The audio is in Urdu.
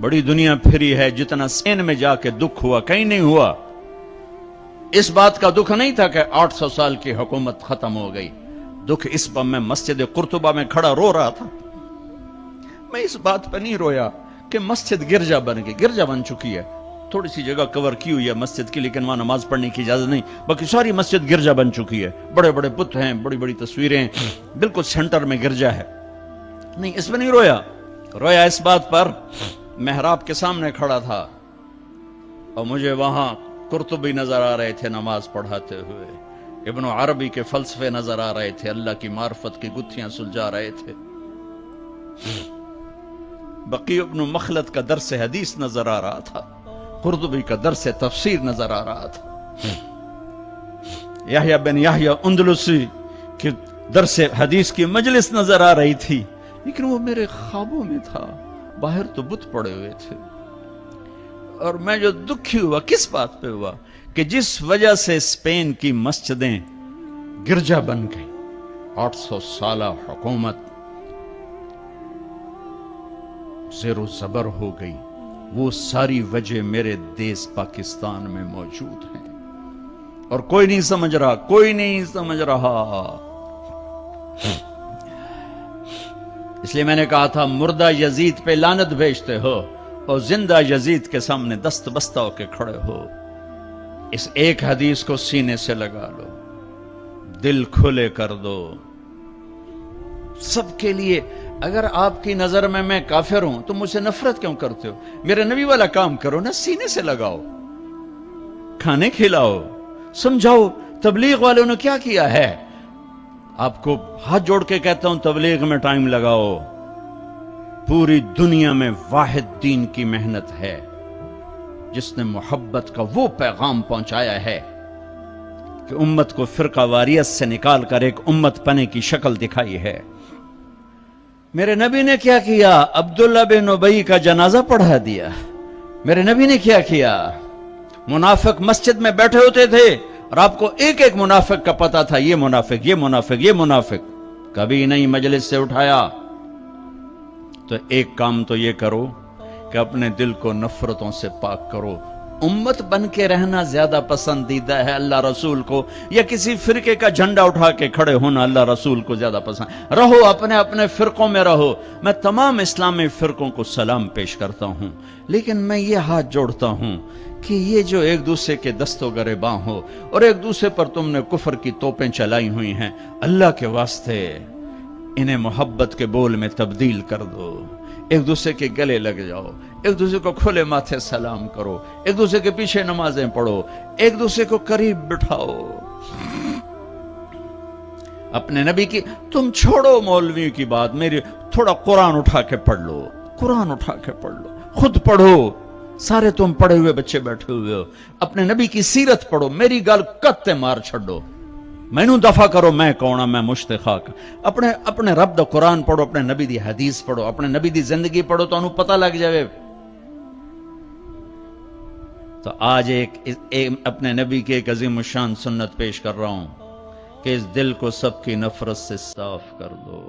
بڑی دنیا پھری ہے، جتنا اسپین میں جا کے دکھ ہوا کہیں نہیں ہوا۔ اس بات کا دکھ نہیں تھا کہ 800 سال کی حکومت ختم ہو گئی، دکھ اس پر میں مسجد قرطبہ میں کھڑا رو رہا تھا۔ میں اس بات پہ نہیں رویا کہ مسجد گرجا بن گئی، گرجا بن چکی ہے، تھوڑی سی جگہ کور کی ہوئی ہے مسجد کی، لیکن وہاں نماز پڑھنے کی اجازت نہیں، باقی ساری مسجد گرجا بن چکی ہے، بڑے بڑے بت ہیں، بڑی بڑی تصویریں، بالکل سینٹر میں گرجا ہے۔ نہیں، اس پہ نہیں رویا، رویا اس بات پر محراب کے سامنے کھڑا تھا اور مجھے وہاں قرطبی نظر آ رہے تھے نماز پڑھاتے ہوئے، ابن عربی کے فلسفے نظر آ رہے تھے، اللہ کی معرفت کی گتھیاں سلجھا رہے تھے، بقی ابن مخلد کا درس حدیث نظر آ رہا تھا، قرطبی کا درس تفسیر نظر آ رہا تھا، یحییٰ بن یحییٰ اندلسی کی درس حدیث کی مجلس نظر آ رہی تھی، لیکن وہ میرے خوابوں میں تھا، باہر تو بت پڑے ہوئے تھے۔ اور میں جو دکھی ہوا کس بات پہ ہوا کہ جس وجہ سے اسپین کی مسجدیں گرجا بن گئی، 800 سالہ حکومت زیر و زبر ہو گئی، وہ ساری وجہ میرے دیس پاکستان میں موجود ہیں، اور کوئی نہیں سمجھ رہا، کوئی نہیں سمجھ رہا۔ اس لیے میں نے کہا تھا مردہ یزید پہ لعنت بھیجتے ہو اور زندہ یزید کے سامنے دست بستہ ہو کے کھڑے ہو۔ اس ایک حدیث کو سینے سے لگا لو، دل کھلے کر دو سب کے لیے۔ اگر آپ کی نظر میں کافر ہوں تو مجھ سے نفرت کیوں کرتے ہو؟ میرے نبی والا کام کرو نا، سینے سے لگاؤ، کھانے کھلاؤ، سمجھاؤ۔ تبلیغ والوں نے کیا کیا ہے؟ آپ کو ہاتھ جوڑ کے کہتا ہوں تبلیغ میں ٹائم لگاؤ، پوری دنیا میں واحد دین کی محنت ہے جس نے محبت کا وہ پیغام پہنچایا ہے کہ امت کو فرقہ واریت سے نکال کر ایک امت پنے کی شکل دکھائی ہے۔ میرے نبی نے کیا کیا؟ عبداللہ بن ابی کا جنازہ پڑھا دیا۔ میرے نبی نے کیا کیا؟ منافق مسجد میں بیٹھے ہوتے تھے اور آپ کو ایک ایک منافق کا پتہ تھا، یہ منافق، یہ منافق، یہ منافق، کبھی نہیں مجلس سے اٹھایا۔ تو ایک کام تو یہ کرو کہ اپنے دل کو نفرتوں سے پاک کرو۔ امت بن کے رہنا زیادہ پسندیدہ ہے اللہ رسول کو، یا کسی فرقے کا جھنڈا اٹھا کے کھڑے ہونا اللہ رسول کو زیادہ پسند؟ رہو اپنے اپنے فرقوں میں رہو۔ میں تمام اسلامی فرقوں کو سلام پیش کرتا ہوں، لیکن میں یہ ہاتھ جوڑتا ہوں کہ یہ جو ایک دوسرے کے دست و گریباں ہو اور ایک دوسرے پر تم نے کفر کی توپیں چلائی ہوئی ہیں، اللہ کے واسطے انہیں محبت کے بول میں تبدیل کر دو، ایک دوسرے کے گلے لگ جاؤ، ایک دوسرے کو کھلے ماتھے سلام کرو، ایک دوسرے کے پیچھے نمازیں پڑھو، ایک دوسرے کو قریب بٹھاؤ۔ اپنے نبی کی تم چھوڑو مولوی کی بات، میری تھوڑا قرآن اٹھا کے پڑھ لو، قرآن اٹھا کے پڑھ لو، خود پڑھو، سارے تم پڑھے ہوئے بچے بیٹھے ہوئے ہو، اپنے نبی کی سیرت پڑھو، میری گل کتے مار چھڑو، مینوں دفع کرو میں کون ہاں، میں مشت خاک۔ اپنے رب دا قرآن پڑھو، اپنے نبی دی حدیث پڑھو، اپنے نبی دی زندگی پڑھو تو انہوں پتہ لگ جائے۔ تو آج اپنے نبی کی ایک عظیم الشان سنت پیش کر رہا ہوں کہ اس دل کو سب کی نفرت سے صاف کر دو۔